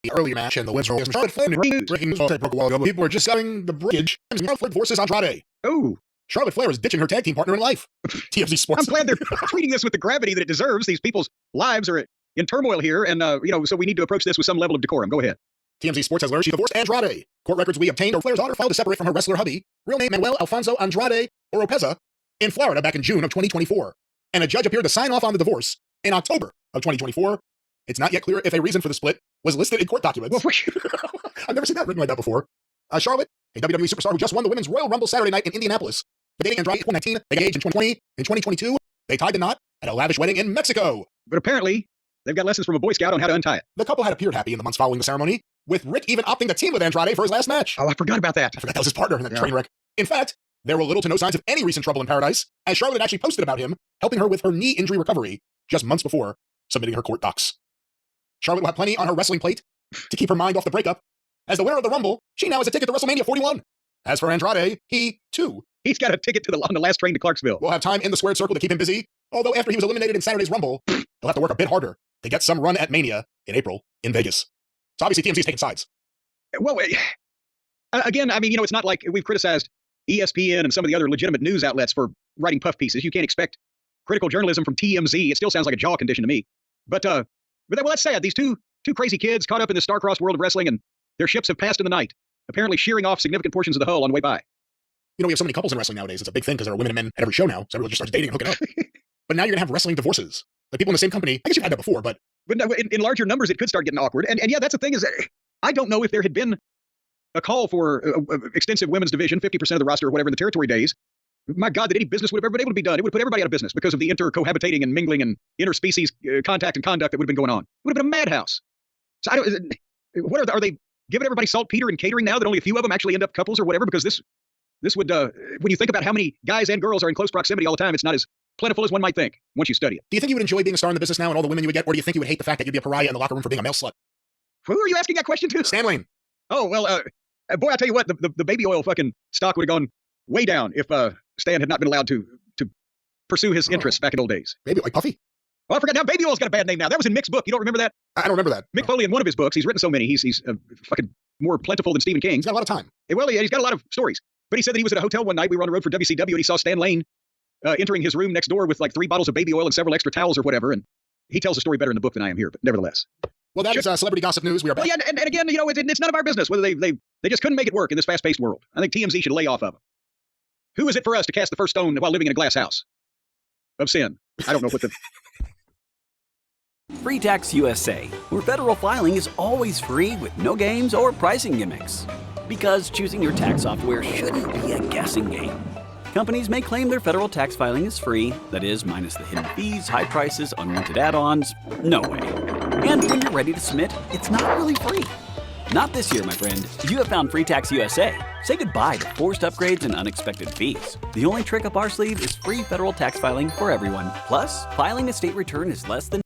the earlier match in the women's Royal Charlotte Flair breaking news broke a while ago, but people were just selling the breakage versus Andrade. Oh. Charlotte Flair is ditching her tag team partner in life. TMZ Sports. I'm glad they're treating this with the gravity that it deserves. These people's lives are in turmoil here, and so we need to approach this with some level of decorum. Go ahead. TMZ Sports has learned she divorced Andrade. Court records we obtained her Flair's daughter filed to separate from her wrestler hubby, real name Manuel Alfonso Andrade Oropeza, in Florida back in June of 2024. And a judge appeared to sign off on the divorce in October of 2024. It's not yet clear if a reason for the split was listed in court documents. I've never seen that written like that before. Charlotte, a WWE superstar who just won the Women's Royal Rumble Saturday night in Indianapolis. Dating Andrade in 2019, they engaged in 2020. In 2022, they tied the knot at a lavish wedding in Mexico. But apparently, they've got lessons from a Boy Scout on how to untie it. The couple had appeared happy in the months following the ceremony, with Rick even opting to team with Andrade for his last match. Oh, I forgot about that. I forgot that was his partner in that train wreck. In fact, there were little to no signs of any recent trouble in paradise, as Charlotte had actually posted about him, helping her with her knee injury recovery just months before submitting her court docs. Charlotte will have plenty on her wrestling plate to keep her mind off the breakup. As the winner of the Rumble, she now has a ticket to WrestleMania 41. As for Andrade, he, too, he's got a ticket on the last train to Clarksville. Will have time in the squared circle to keep him busy, although after he was eliminated in Saturday's Rumble, he'll have to work a bit harder to get some run at Mania in April in Vegas. So obviously TMZ's taking sides. Well, again, I mean, it's not like we've criticized ESPN and some of the other legitimate news outlets for writing puff pieces. You can't expect critical journalism from TMZ. It still sounds like a jaw condition to me. But that's sad. These two crazy kids caught up in the star-crossed world of wrestling, and their ships have passed in the night, apparently shearing off significant portions of the hull on the way by. We have so many couples in wrestling nowadays. It's a big thing because there are women and men at every show now, so everyone just starts dating and hooking up. But now you're going to have wrestling divorces. The people in the same company, I guess you've had that before, but no, in larger numbers, it could start getting awkward. And yeah, that's the thing is, I don't know if there had been a call for extensive women's division, 50% of the roster or whatever in the territory days. My God, that any business would have ever been able to be done. It would put everybody out of business because of the intercohabitating and mingling and interspecies contact and conduct that would have been going on. It would have been a madhouse. So are they giving everybody saltpeter and catering now that only a few of them actually end up couples or whatever? Because this would, when you think about how many guys and girls are in close proximity all the time, it's not as plentiful as one might think once you study it. Do you think you would enjoy being a star in the business now and all the women you would get, or do you think you would hate the fact that you'd be a pariah in the locker room for being a male slut? Who are you asking that question to? Stan Lane. Oh, well, boy, I tell you what, the baby oil fucking stock would have gone way down if Stan had not been allowed to pursue his interests back in old days. Maybe like Puffy. Oh, I forgot now. Baby oil's got a bad name now. That was in Mick's book. You don't remember that? I don't remember that. Mick Foley, in one of his books, he's written so many. He's fucking more plentiful than Stephen King. He's got a lot of time. Well, yeah, he's got a lot of stories. But he said that he was at a hotel one night. We were on the road for WCW, and he saw Stan Lane entering his room next door with like 3 bottles of baby oil and several extra towels or whatever. And he tells the story better in the book than I am here, but nevertheless. Well, that is celebrity gossip news. We are back. Well, yeah, and again, it's none of our business whether they just couldn't make it work in this fast-paced world. I think TMZ should lay off of them. Who is it for us to cast the first stone while living in a glass house? Of sin. I don't know what the... Free Tax USA, where federal filing is always free with no games or pricing gimmicks. Because choosing your tax software shouldn't be a guessing game. Companies may claim their federal tax filing is free, that is, minus the hidden fees, high prices, unwanted add-ons. No way. And when you're ready to submit, it's not really free. Not this year, my friend. You have found Free Tax USA. Say goodbye to forced upgrades and unexpected fees. The only trick up our sleeve is free federal tax filing for everyone. Plus, filing a state return is less than